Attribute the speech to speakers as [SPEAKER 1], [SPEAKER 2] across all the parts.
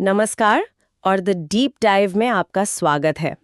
[SPEAKER 1] नमस्कार और the deep dive में आपका स्वागत है।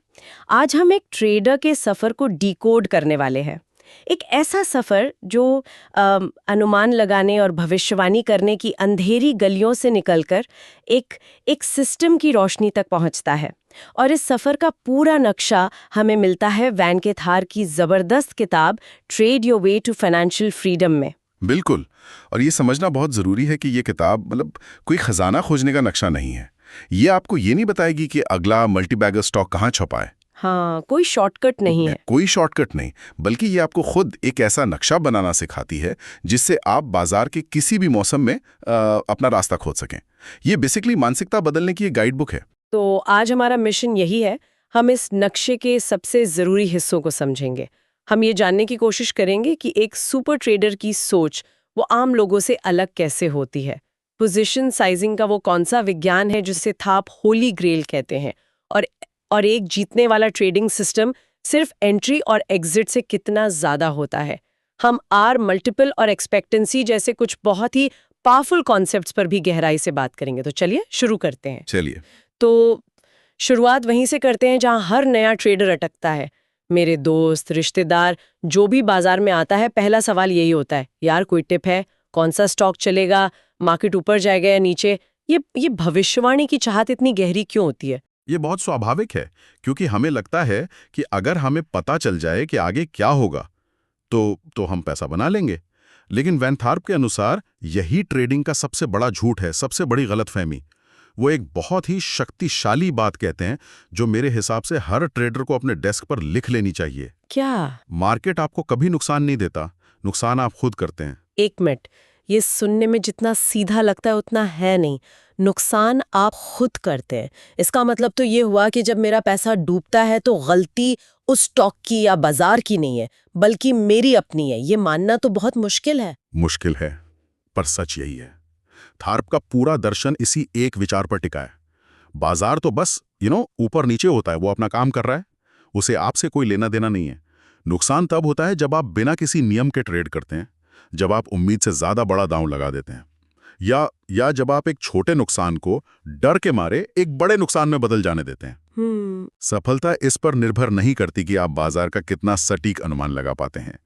[SPEAKER 1] आज हम एक ट्रेडर के सफ़र को डिकोड करने वाले हैं। एक ऐसा सफ़र जो अनुमान लगाने और भविष्यवाणी करने की अंधेरी गलियों से निकलकर एक सिस्टम की रोशनी तक पहुंचता है। और इस सफ़र का पूरा नक्शा हमें मिलता है वैन के थार की ज़बरदस्त किताब trade your way to financial freedom में।
[SPEAKER 2] बिल्कुल। और ये समझना बहुत ज़रूरी है कि ये किताब कोई खजाना खोजने का नक्शा नहीं है। ये आपको ये नहीं बताएगी कि अगला मल्टीबैगर स्टॉक कहाँ छुपा है।
[SPEAKER 1] हाँ, कोई शॉर्टकट नहीं है।
[SPEAKER 2] कोई शॉर्टकट नहीं, बल्कि ये आपको खुद एक ऐसा नक्शा बनाना सिखाती है जिससे आप बाजार के किसी भी मौसम में अपना रास्ता खोज सकें। ये बेसिकली मानसिकता बदलने की एक गाइड बुक है।
[SPEAKER 1] तो आज हमारा मिशन यही है, हम इस नक्शे के सबसे ज़रूरी हिस्सों को समझेंगे। हम ये जानने की कोशिश करेंगे कि एक सुपर ट्रेडर की सोच वो आम लोगों से अलग कैसे होती है। पोजीशन साइजिंग का वो कौन सा विज्ञान है जिसे थाप होली ग्रेल कहते हैं, और एक जीतने वाला ट्रेडिंग सिस्टम सिर्फ एंट्री और एग्जिट से कितना ज़्यादा होता है। हम आर मल्टीपल और एक्सपेक्टेंसी जैसे कुछ बहुत ही पावरफुल कॉन्सेप्ट्स पर भी गहराई से बात करेंगे। तो चलिए शुरू करते हैं।
[SPEAKER 2] चलिए।
[SPEAKER 1] तो शुरुआत वहीं से करते हैं जहां हर नया ट्रेडर अटकता है। मेरे दोस्त, रिश्तेदार जो भी बाजार में आता है, पहला सवाल यही होता है, यार कोई टिप है? कौन सा स्टॉक चलेगा? मार्केट ऊपर जाएगा या नीचे? ये भविष्यवाणी की चाहत इतनी गहरी क्यों होती है?
[SPEAKER 2] ये बहुत स्वाभाविक है, क्योंकि हमें लगता है कि अगर हमें पता चल जाए कि आगे क्या होगा तो हम पैसा बना लेंगे। लेकिन वैन थार्प के अनुसार यही ट्रेडिंग का सबसे बड़ा झूठ है, सबसे बड़ी गलतफहमी। वो एक बहुत ही शक्तिशाली बात कहते हैं जो मेरे हिसाब से हर ट्रेडर को अपने डेस्क पर लिख लेनी चाहिए।
[SPEAKER 1] क्या?
[SPEAKER 2] मार्केट आपको कभी नुकसान नहीं देता, नुकसान आप खुद करते हैं।
[SPEAKER 1] एक मिनट, ये सुनने में जितना सीधा लगता है उतना है नहीं। नुकसान आप खुद करते हैं, इसका मतलब तो ये हुआ कि जब मेरा पैसा डूबता है तो गलती उस स्टॉक की या बाजार की नहीं है, बल्कि मेरी अपनी है। ये मानना तो बहुत मुश्किल है।
[SPEAKER 2] मुश्किल है, पर सच यही है। थार्प का पूरा दर्शन इसी एक विचार पर टिका है। बाजार तो बस ऊपर नीचे होता है, वो अपना काम कर रहा है, उसे आपसे कोई लेना देना नहीं है। नुकसान तब होता है जब आप बिना किसी नियम के ट्रेड करते हैं, जब आप उम्मीद से ज्यादा बड़ा दांव लगा देते हैं, या जब आप एक छोटे नुकसान को डर के मारे एक बड़े नुकसान में बदल जाने देते हैं। सफलता इस पर निर्भर नहीं करती कि आप बाजार का कितना सटीक अनुमान लगा पाते हैं।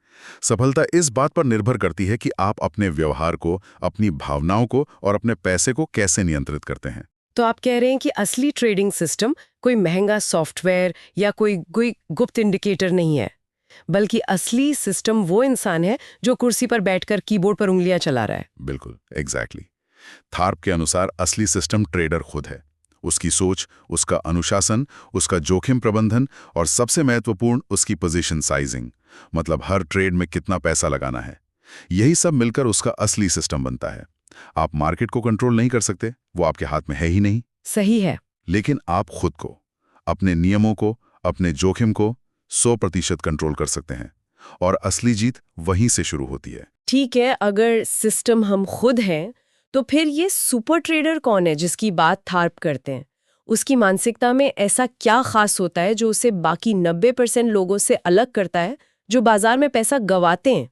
[SPEAKER 2] सफलता इस बात पर निर्भर करती है कि आप अपने व्यवहार को, अपनी भावनाओं को और अपने पैसे को कैसे नियंत्रित करते हैं।
[SPEAKER 1] तो आप कह रहे हैं कि असली ट्रेडिंग सिस्टम कोई महंगा सॉफ्टवेयर या कोई गुप्त इंडिकेटर नहीं है, बल्कि असली सिस्टम वो इंसान है जो कुर्सी पर बैठकर कीबोर्ड पर उंगलियां चला रहा है।
[SPEAKER 2] बिल्कुल, एग्जैक्टली। थार्प के अनुसार असली सिस्टम ट्रेडर खुद है। उसकी सोच, उसका अनुशासन, उसका जोखिम प्रबंधन और सबसे महत्वपूर्ण उसकी पोजीशन साइजिंग, मतलब हर ट्रेड में कितना पैसा लगाना है। यही सब मिलकर उसका असली सिस्टम बनता है। आप मार्केट को कंट्रोल नहीं कर सकते, वो आपके हाथ में है ही नहीं।
[SPEAKER 1] सही है।
[SPEAKER 2] लेकिन आप खुद को, अपने नियमों को, अपने जोखिम को 100% कंट्रोल कर सकते हैं। और असली जीत वहीं से शुरू होती है।
[SPEAKER 1] ठीक है, अगर सिस्टम हम खुद हैं, तो फिर ये सुपर ट्रेडर कौन है जिसकी बात थार्प करते हैं? उसकी मानसिकता में ऐसा क्या खास होता है जो उसे बाकी 90% लोगों से अलग करता है जो बाजार में पैसा गंवाते हैं?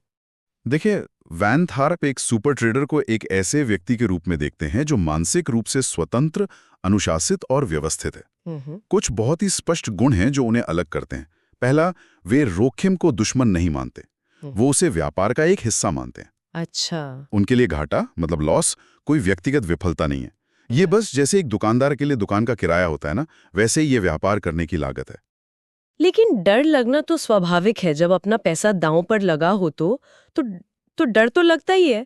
[SPEAKER 2] देखिए, वैन थार्प एक सुपर ट्रेडर को एक ऐसे व्यक्ति के रूप में देखते हैं जो मानसिक रूप से स्वतंत्र, अनुशासित और व्यवस्थित है। कुछ बहुत ही स्पष्ट गुण हैं जो उन्हें अलग करते हैं। पहला, वे जोखिम को दुश्मन नहीं मानते, वो उसे व्यापार का एक हिस्सा मानते हैं।
[SPEAKER 1] अच्छा।
[SPEAKER 2] उनके लिए घाटा मतलब लॉस कोई व्यक्तिगत विफलता नहीं है। ये बस जैसे एक दुकानदार के लिए दुकान का किराया होता है ना, वैसे ही ये व्यापार करने की लागत है।
[SPEAKER 1] लेकिन डर लगना तो स्वाभाविक है, जब अपना पैसा दांव पर लगा हो तो डर तो लगता ही है।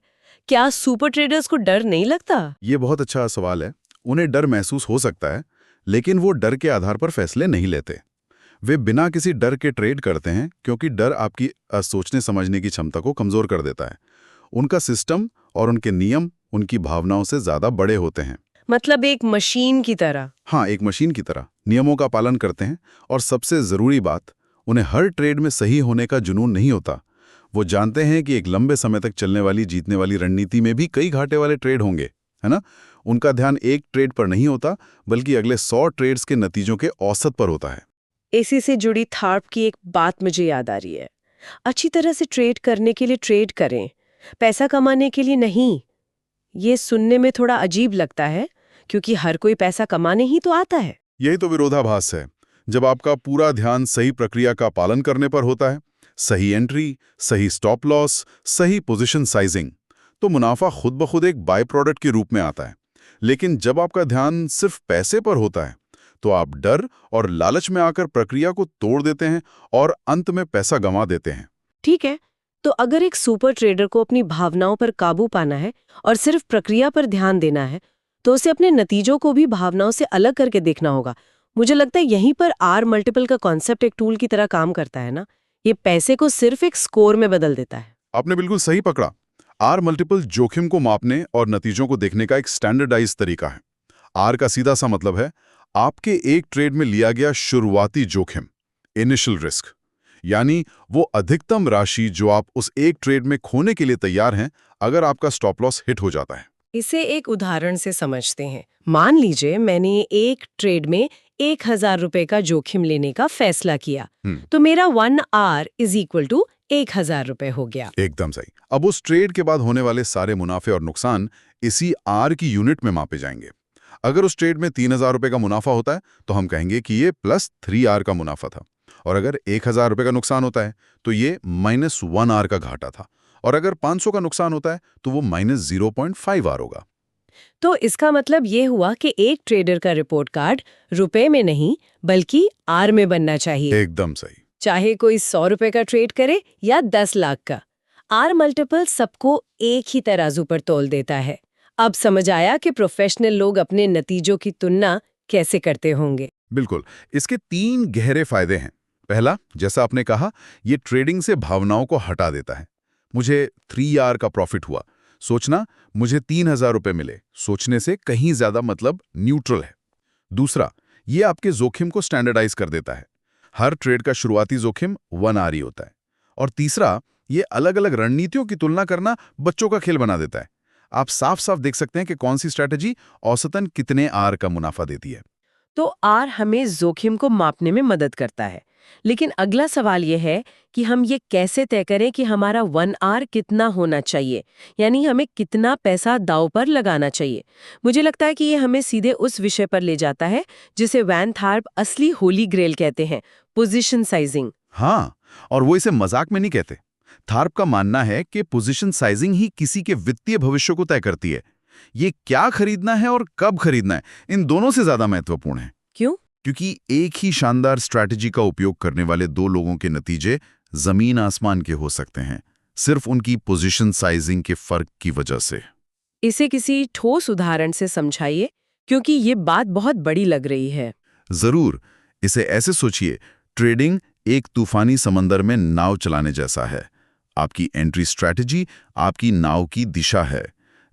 [SPEAKER 1] क्या सुपर ट्रेडर्स को डर नहीं लगता?
[SPEAKER 2] ये बहुत अच्छा सवाल है। उन्हें डर महसूस हो सकता है, लेकिन वो डर के आधार पर फैसले नहीं लेते। वे बिना किसी डर के ट्रेड करते हैं, क्योंकि डर आपकी सोचने समझने की क्षमता को कमजोर कर देता है। उनका सिस्टम और उनके नियम उनकी भावनाओं से ज्यादा बड़े होते हैं।
[SPEAKER 1] मतलब एक मशीन की तरह।
[SPEAKER 2] हाँ, एक मशीन की तरह नियमों का पालन करते हैं। और सबसे जरूरी बात, उन्हें हर ट्रेड में सही होने का जुनून नहीं होता। वो जानते हैं कि एक लंबे समय तक चलने वाली जीतने वाली रणनीति में भी कई घाटे वाले ट्रेड होंगे, है ना। उनका ध्यान एक ट्रेड पर नहीं होता, बल्कि अगले 100 ट्रेड्स के नतीजों के औसत पर होता है।
[SPEAKER 1] इसी से जुड़ी थार्प की एक बात मुझे याद आ रही है। अच्छी तरह से ट्रेड करने के लिए ट्रेड करें, पैसा कमाने के लिए नहीं। ये सुनने में थोड़ा अजीब लगता है, क्योंकि हर कोई पैसा कमाने ही तो आता है।
[SPEAKER 2] यही तो विरोधाभास है। जब आपका पूरा ध्यान सही प्रक्रिया का पालन करने पर होता है, सही एंट्री, सही स्टॉप लॉस, सही पोजीशन साइजिंग, तो मुनाफा खुद ब खुद एक बाय प्रोडक्ट के रूप में आता है। लेकिन जब आपका ध्यान सिर्फ पैसे पर होता है, तो आप डर और लालच में आकर प्रक्रिया को तोड़ देते हैं और अंत में पैसा गंवा देते हैं।
[SPEAKER 1] ठीक है, तो अगर एक सुपर ट्रेडर को अपनी भावनाओं पर काबू पाना है और सिर्फ प्रक्रिया पर ध्यान देना है, तो उसे अपने नतीजों को भी भावनाओं से अलग करके देखना होगा। मुझे लगता है यहीं पर आर मल्टीपल का कॉन्सेप्ट एक टूल की तरह काम करता है ना। ये पैसे को सिर्फ एक स्कोर में बदल देता है।
[SPEAKER 2] आपने बिल्कुल सही पकड़ा। आर मल्टीपल जोखिम को मापने और नतीजों को देखने का एक स्टैंडर्डाइज तरीका है। आर का सीधा सा मतलब है आपके एक ट्रेड में लिया गया शुरुआती जोखिम, इनिशियल रिस्क, यानी वो अधिकतम राशि जो आप उस एक ट्रेड में खोने के लिए तैयार हैं अगर आपका स्टॉप लॉस हिट हो जाता है।
[SPEAKER 1] इसे एक उदाहरण से समझते हैं। मान लीजिए मैंने एक ट्रेड में 1,000 रुपए का जोखिम लेने का फैसला किया, तो मेरा 1R = 1,000 रुपए हो गया।
[SPEAKER 2] एकदम सही। अब उस ट्रेड के बाद होने वाले सारे मुनाफे और नुकसान इसी आर की यूनिट में मापे जाएंगे। अगर उस ट्रेड में 3,000 रुपए का मुनाफा होता है तो हम कहेंगे कि ये +3R का मुनाफा था, और अगर 1,000 रुपए का नुकसान होता है तो ये -1R का घाटा था, और अगर 500 का नुकसान होता है तो वो -0.5R होगा।
[SPEAKER 1] तो इसका मतलब ये हुआ कि एक ट्रेडर का रिपोर्ट कार्ड रुपए में नहीं बल्कि आर में बनना चाहिए।
[SPEAKER 2] एकदम सही।
[SPEAKER 1] चाहे कोई 100 रुपए का ट्रेड करे या 10 लाख का, आर मल्टीपल सबको एक ही तराजू पर तोल देता है। अब समझ आया कि प्रोफेशनल लोग अपने नतीजों की तुलना कैसे करते होंगे।
[SPEAKER 2] बिल्कुल। इसके 3 गहरे फायदे हैं। पहला, जैसा आपने कहा, ये ट्रेडिंग से भावनाओं को हटा देता है। मुझे 3R का प्रॉफिट हुआ, सोचना मुझे 3,000 रुपए मिले, सोचने से कहीं ज्यादा मतलब न्यूट्रल है। दूसरा, ये आपके जोखिम को स्टैंडर्डाइज कर देता है। हर ट्रेड का शुरुआती जोखिम 1R ही होता है। और तीसरा, ये अलग अलग रणनीतियों की तुलना करना बच्चों का खेल बना देता है। आप साफ साफ देख सकते हैं कि कौन सी स्ट्रैटेजी औसतन कितने आर का मुनाफा देती है।
[SPEAKER 1] तो आर हमें जोखिम को मापने में मदद करता है, लेकिन अगला सवाल यह है कि हम ये कैसे तय करें कि हमारा 1R कितना होना चाहिए, यानी हमें कितना पैसा दांव पर लगाना चाहिए। मुझे लगता है कि ये हमें सीधे उस विषय पर ले जाता है जिसे वैन थार्प असली होली ग्रेल कहते हैं, पोजीशन साइजिंग।
[SPEAKER 2] हाँ, और वो इसे मजाक में नहीं कहते। थार्प का मानना है कि पोजीशन साइजिंग ही किसी के वित्तीय भविष्य को तय करती है। ये क्या खरीदना है और कब खरीदना है, इन दोनों से ज्यादा महत्वपूर्ण है।
[SPEAKER 1] क्यों?
[SPEAKER 2] क्योंकि एक ही शानदार स्ट्रैटेजी का उपयोग करने वाले दो लोगों के नतीजे जमीन आसमान के हो सकते हैं, सिर्फ उनकी पोजीशन साइजिंग के फर्क की वजह से।
[SPEAKER 1] इसे किसी ठोस उदाहरण से समझाइए, क्योंकि ये बात बहुत बड़ी लग रही है।
[SPEAKER 2] जरूर। इसे ऐसे सोचिए, ट्रेडिंग एक तूफानी समंदर में नाव चलाने जैसा है। आपकी एंट्री स्ट्रैटेजी आपकी नाव की दिशा है,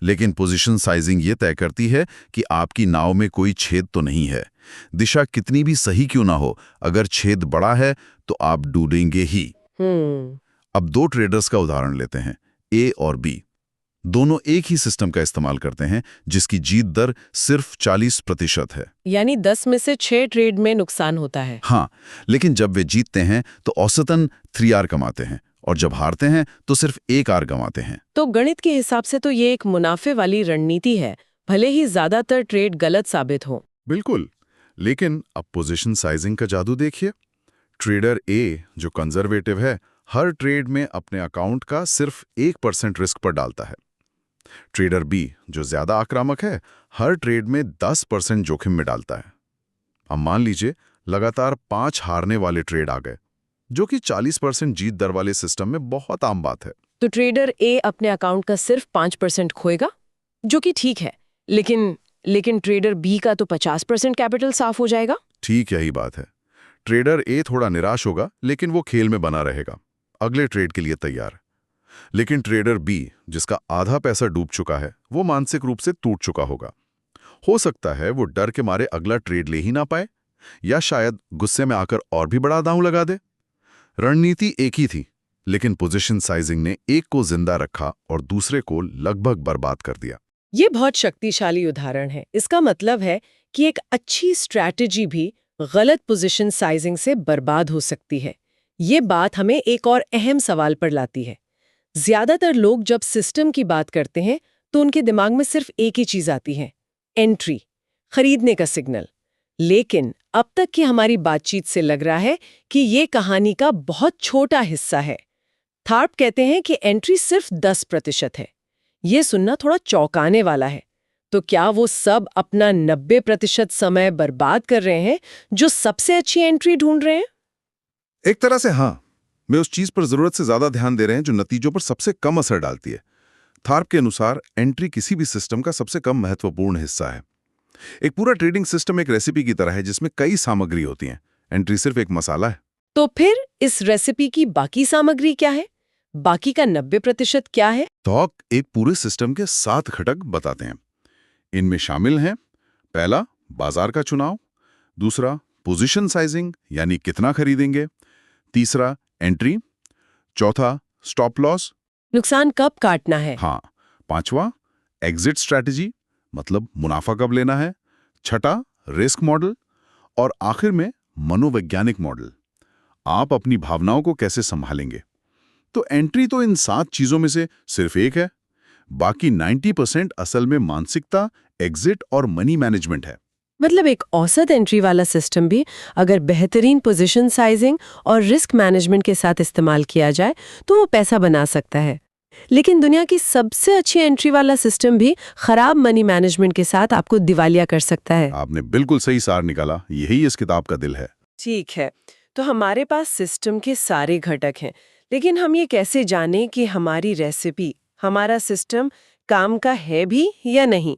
[SPEAKER 2] लेकिन पोजीशन साइजिंग ये तय करती है कि आपकी नाव में कोई छेद तो नहीं है। दिशा कितनी भी सही क्यों ना हो, अगर छेद बड़ा है तो आप डूबेंगे ही। अब दो ट्रेडर्स का उदाहरण लेते हैं, ए और बी। दोनों एक ही सिस्टम का इस्तेमाल करते हैं जिसकी जीत दर सिर्फ 40% है।
[SPEAKER 1] यानी 10 में से 6 ट्रेड में नुकसान होता है।
[SPEAKER 2] हाँ, लेकिन जब वे जीतते हैं तो औसतन 3R कमाते हैं, और जब हारते हैं तो सिर्फ 1R गंवाते हैं।
[SPEAKER 1] तो गणित के हिसाब से तो ये एक मुनाफे वाली रणनीति है, भले ही ज्यादातर ट्रेड गलत साबित हो।
[SPEAKER 2] बिल्कुल। लेकिन अब पोजीशन साइजिंग का जादू देखिए। ट्रेडर ए, जो कंजर्वेटिव है, हर ट्रेड में अपने अकाउंट का सिर्फ 1% रिस्क पर डालता है। ट्रेडर बी, जो ज्यादा आक्रामक है, हर ट्रेड में 10% जोखिम में डालता है। अब मान लीजिए लगातार 5 हारने वाले ट्रेड आ गए, जो कि 40% जीत दर वाले सिस्टम में बहुत आम बात है।
[SPEAKER 1] तो ट्रेडर ए अपने अकाउंट का सिर्फ 5% खोएगा, जो कि ठीक है, लेकिन ट्रेडर बी का तो 50% कैपिटल साफ हो जाएगा।
[SPEAKER 2] ठीक यही बात है। ट्रेडर ए थोड़ा निराश होगा, लेकिन वो खेल में बना रहेगा, अगले ट्रेड के लिए तैयार। लेकिन ट्रेडर बी, जिसका आधा पैसा डूब चुका है, वो मानसिक रूप से टूट चुका होगा। हो सकता है वो डर के मारे अगला ट्रेड ले ही ना पाए, या शायद गुस्से में आकर और भी बड़ा दांव लगा दे। रणनीति एक ही थी, लेकिन पोजीशन साइजिंग ने एक को जिंदा रखा और दूसरे को लगभग बर्बाद कर दिया।
[SPEAKER 1] ये बहुत शक्तिशाली उदाहरण है। इसका मतलब है कि एक अच्छी स्ट्रैटेजी भी गलत पोजीशन साइजिंग से बर्बाद हो सकती है। ये बात हमें एक और अहम सवाल पर लाती है। ज्यादातर लोग जब सिस्टम की बात करते हैं तो उनके दिमाग में सिर्फ एक ही चीज आती है, एंट्री, खरीदने का सिग्नल। लेकिन अब तक की हमारी बातचीत से लग रहा है कि ये कहानी का बहुत छोटा हिस्सा है। थार्प कहते हैं कि एंट्री सिर्फ 10% है। ये सुनना थोड़ा चौंकाने वाला है। तो क्या वो सब अपना 90% समय बर्बाद कर रहे हैं जो सबसे अच्छी एंट्री ढूंढ रहे हैं?
[SPEAKER 3] एक तरह से हाँ, वे उस चीज पर जरूरत से ज्यादा ध्यान दे रहे हैं जो नतीजों पर सबसे कम असर डालती है। थार्प के अनुसार एंट्री किसी भी सिस्टम का सबसे कम महत्वपूर्ण हिस्सा है। एक पूरा ट्रेडिंग सिस्टम एक रेसिपी की तरह है जिसमें कई सामग्री होती हैं। एंट्री सिर्फ एक मसाला है।
[SPEAKER 1] तो फिर इस रेसिपी की बाकी सामग्री क्या है? बाकी का 90% क्या है?
[SPEAKER 3] तो एक पूरे सिस्टम के 7 घटक बताते हैं। इनमें शामिल हैं पहला, बाजार का चुनाव। दूसरा, पोजीशन साइजिंग यानी कितना खरीदेंगे। तीसरा, एंट्री। चौथा, स्टॉप लॉस।
[SPEAKER 1] नुकसान कब काटना है?
[SPEAKER 3] हाँ। पांचवा, एग्जिट स्ट्रैटेजी मतलब मुनाफा कब लेना है। छठा, रिस्क मॉडल। और आखिर में मनोवैज्ञानिक मॉडल, आप अपनी भावनाओं को कैसे संभालेंगे। तो एंट्री तो इन 7 चीजों में से सिर्फ एक है। बाकी 90% असल में मानसिकता, एग्जिट और मनी मैनेजमेंट है।
[SPEAKER 1] मतलब एक औसत एंट्री वाला सिस्टम भी अगर बेहतरीन पोजीशन साइजिंग और रिस्क मैनेजमेंट के साथ इस्तेमाल किया जाए तो वो पैसा बना सकता है। लेकिन दुनिया की सबसे अच्छी एंट्री वाला सिस्टम भी खराब मनी मैनेजमेंट के साथ आपको दिवालिया कर सकता है।
[SPEAKER 3] आपने बिल्कुल सही सार निकाला। यही इस किताब का दिल है।
[SPEAKER 1] ठीक है, तो हमारे पास सिस्टम के सारे घटक हैं, लेकिन हम ये कैसे जानें कि हमारी रेसिपी, हमारा सिस्टम काम का है भी या नहीं?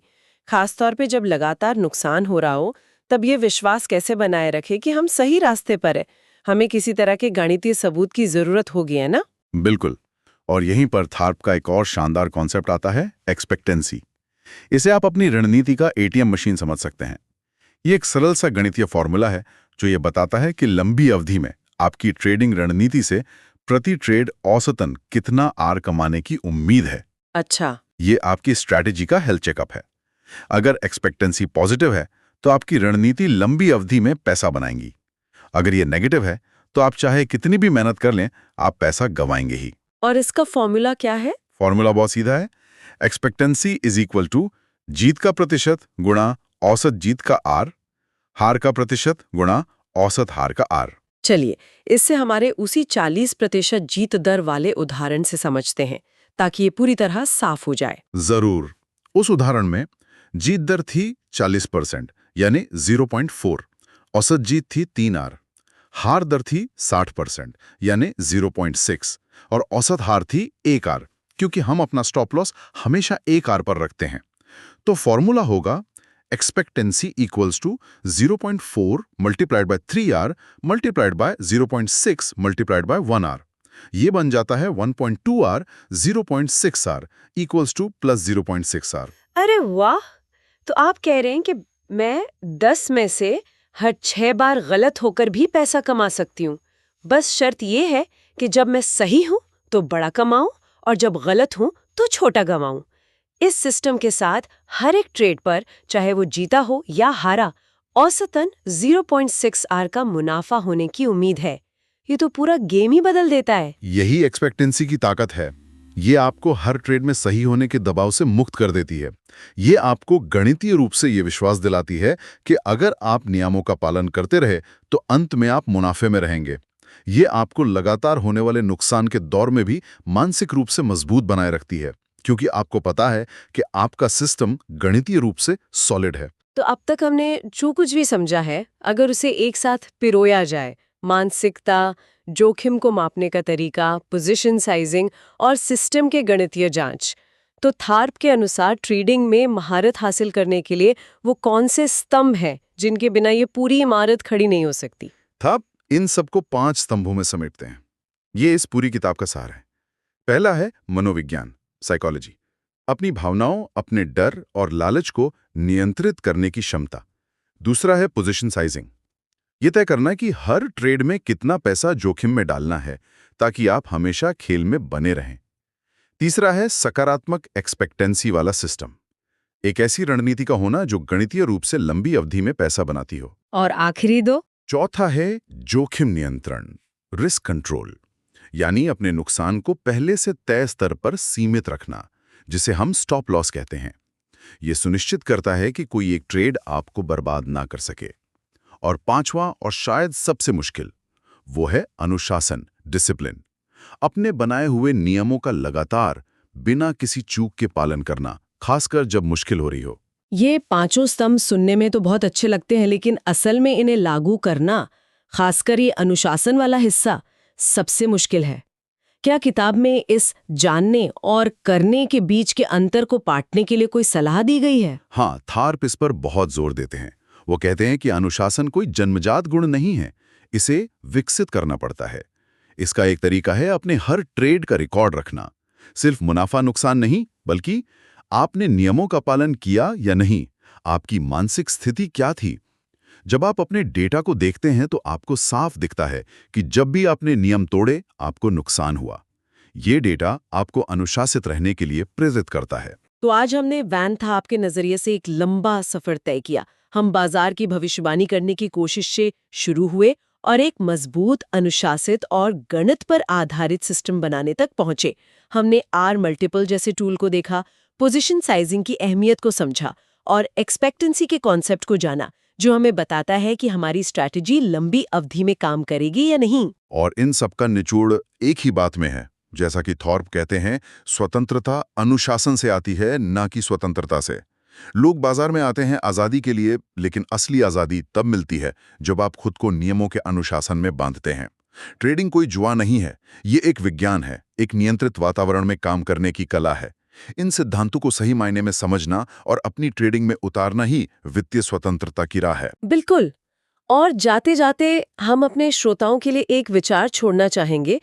[SPEAKER 1] खासतौर पे जब लगातार नुकसान हो रहा हो, तब ये विश्वास कैसे बनाए रखे कि हम सही रास्ते पर है? हमें किसी तरह के गणितीय सबूत की जरूरत होगी, है ना?
[SPEAKER 3] बिल्कुल। और यहीं पर थार्प का एक और शानदार कॉन्सेप्ट आता है, एक्सपेक्टेंसी। इसे आप अपनी रणनीति का एटीएम मशीन समझ सकते हैं। ये एक सरल सा गणितीय फॉर्मूला है जो ये बताता है कि लंबी अवधि में आपकी ट्रेडिंग रणनीति से प्रति ट्रेड औसतन कितना आर कमाने की उम्मीद है।
[SPEAKER 1] अच्छा।
[SPEAKER 3] ये आपकी स्ट्रैटेजी का हेल्थ चेकअप है। अगर एक्सपेक्टेंसी पॉजिटिव है तो आपकी रणनीति लंबी अवधि में पैसा बनाएंगी। अगर ये नेगेटिव है तो आप चाहे कितनी भी मेहनत कर लें, आप पैसा गंवाएंगे ही।
[SPEAKER 1] और इसका फॉर्मूला क्या है?
[SPEAKER 3] फॉर्मूला बहुत सीधा है। एक्सपेक्टेंसी इज इक्वल टू जीत का प्रतिशत गुणा औसत जीत का आर, हार का प्रतिशत गुणा औसत हार का आर।
[SPEAKER 1] चलिए, इससे हमारे उसी 40% जीत दर वाले उदाहरण से समझते हैं, ताकि ये पूरी तरह साफ हो जाए।
[SPEAKER 3] जरूर। उस उदाहरण में जीत दर थी 40% यानी 0.4, औसत जीत थी 3 आर, हार दर थी 60% यानी 0.6 और औसत हार थी 1 आर, क्योंकि हम अपना स्टॉप लॉस हमेशा 1 आर पर रखते हैं। तो फॉर्मूला होगा expectancy equals to 0.4 multiplied by 3 R multiplied by 0.6 multiplied by 1 R. ये बन जाता है 1.2 R 0.6 R equals to plus 0.6 R.
[SPEAKER 1] अरे वाह! तो आप कह रहे हैं कि मैं 10 में से हर 6 बार गलत होकर भी पैसा कमा सकती हूँ। बस शर्त ये है कि जब मैं सही हूँ तो बड़ा कमाऊं और जब गलत हूँ तो छोटा गंवाऊं। इस सिस्टम के साथ हर एक ट्रेड पर, चाहे वो जीता हो या हारा, औसतन 0.6 आर का मुनाफा होने की उम्मीद है। ये तो पूरा गेम ही बदल देता है।
[SPEAKER 3] यही एक्सपेक्टेंसी की ताकत है। ये आपको हर ट्रेड में सही होने के दबाव से मुक्त कर देती है। ये आपको गणितीय रूप से ये विश्वास दिलाती है कि अगर आप नियमों का पालन करते रहे तो अंत में आप मुनाफे में रहेंगे। ये आपको लगातार होने वाले नुकसान के दौर में भी मानसिक रूप से मजबूत बनाए रखती है, क्योंकि आपको पता है कि आपका सिस्टम गणितीय रूप से सॉलिड है।
[SPEAKER 1] तो अब तक हमने जो कुछ भी समझा है, अगर उसे एक साथ पिरोया जाए, मानसिकता, जोखिम को मापने का तरीका, पोजीशन साइजिंग और सिस्टम के गणितीय जांच, तो थार्प के अनुसार ट्रेडिंग में महारत हासिल करने के लिए वो कौन से स्तंभ हैं जिनके बिना ये पूरी इमारत खड़ी नहीं हो सकती?
[SPEAKER 3] थार्प इन सबको 5 स्तंभों में समेटते हैं। ये इस पूरी किताब का सार है। पहला है मनोविज्ञान, साइकोलॉजी, अपनी भावनाओं, अपने डर और लालच को नियंत्रित करने की क्षमता। दूसरा है पोजीशन साइजिंग, ये तय करना कि हर ट्रेड में कितना पैसा जोखिम में डालना है ताकि आप हमेशा खेल में बने रहें। तीसरा है सकारात्मक एक्सपेक्टेंसी वाला सिस्टम, एक ऐसी रणनीति का होना जो गणितीय रूप से लंबी अवधि में पैसा बनाती हो।
[SPEAKER 1] और आखिरी 2?
[SPEAKER 3] चौथा है जोखिम नियंत्रण, रिस्क कंट्रोल, यानी अपने नुकसान को पहले से तय स्तर पर सीमित रखना, जिसे हम स्टॉप लॉस कहते हैं। ये सुनिश्चित करता है कि कोई एक ट्रेड आपको बर्बाद ना कर सके। और पांचवा और शायद सबसे मुश्किल, वो है अनुशासन, डिसिप्लिन। अपने बनाए हुए नियमों का लगातार बिना किसी चूक के पालन करना, खासकर जब मुश्किल हो रही हो।
[SPEAKER 1] ये पांचों स्तंभ सुनने में तो बहुत अच्छे लगते हैं, लेकिन असल में इन्हें लागू करना, खासकर ये अनुशासन वाला हिस्सा, सबसे मुश्किल है। क्या किताब में इस जानने और करने के बीच के अंतर को पाटने के लिए कोई सलाह दी गई है?
[SPEAKER 3] हाँ, थार्प इस पर बहुत जोर देते हैं। वो कहते हैं कि अनुशासन कोई जन्मजात गुण नहीं है, इसे विकसित करना पड़ता है। इसका एक तरीका है अपने हर ट्रेड का रिकॉर्ड रखना। सिर्फ मुनाफा नुकसान नहीं, बल्कि आपने नियमों का पालन किया या नहीं, आपकी मानसिक स्थिति क्या थी। जब आप अपने डेटा को देखते हैं तो आपको साफ दिखता है कि जब भी आपने नियम तोड़े, आपको नुकसान हुआ। ये डेटा आपको अनुशासित रहने के लिए प्रेरित करता है।
[SPEAKER 1] तो आज हमने वैन थाप के नजरिए से एक लंबा सफर तय किया। हम बाजार की भविष्यवाणी करने की कोशिश से शुरू हुए और एक मजबूत, अनुशासित और गणित पर आधारित सिस्टम बनाने तक पहुंचे। हमने आर मल्टीपल जैसे टूल को देखा, पोजीशन साइजिंग की अहमियत को समझा और एक्सपेक्टेंसी के कॉन्सेप्ट को जाना, जो हमें बताता है कि हमारी स्ट्रैटेजी लंबी अवधि में काम करेगी या नहीं।
[SPEAKER 3] और इन सबका निचोड़ एक ही बात में है। जैसा कि थॉर्प कहते हैं, स्वतंत्रता अनुशासन से आती है, ना कि स्वतंत्रता से। लोग बाजार में आते हैं आज़ादी के लिए, लेकिन असली आज़ादी तब मिलती है जब आप खुद को नियमों के अनुशासन में बांधते हैं। ट्रेडिंग कोई जुआ नहीं है, ये एक विज्ञान है, एक नियंत्रित वातावरण में काम करने की कला है। इन सिद्धांतों को सही मायने में समझना और अपनी ट्रेडिंग में उतारना ही वित्तीय स्वतंत्रता की राह है।
[SPEAKER 1] बिल्कुल। और जाते जाते हम अपने श्रोताओं के लिए एक विचार छोड़ना चाहेंगे।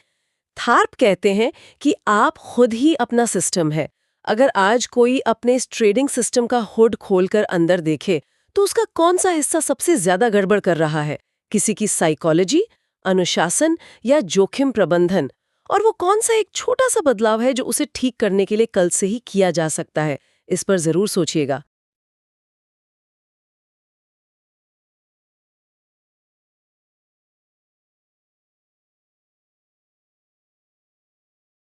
[SPEAKER 1] थार्प कहते हैं कि आप खुद ही अपना सिस्टम है। अगर आज कोई अपने इस ट्रेडिंग सिस्टम का हुड खोलकर अंदर देखे, तो उसका कौन सा हिस्सा सबसे ज्यादा गड़बड़ कर रहा है? किसी की साइकोलॉजी, अनुशासन या जोखिम प्रबंधन? और वो कौन सा एक छोटा सा बदलाव है जो उसे ठीक करने के लिए कल से ही किया जा सकता है? इस पर जरूर सोचिएगा।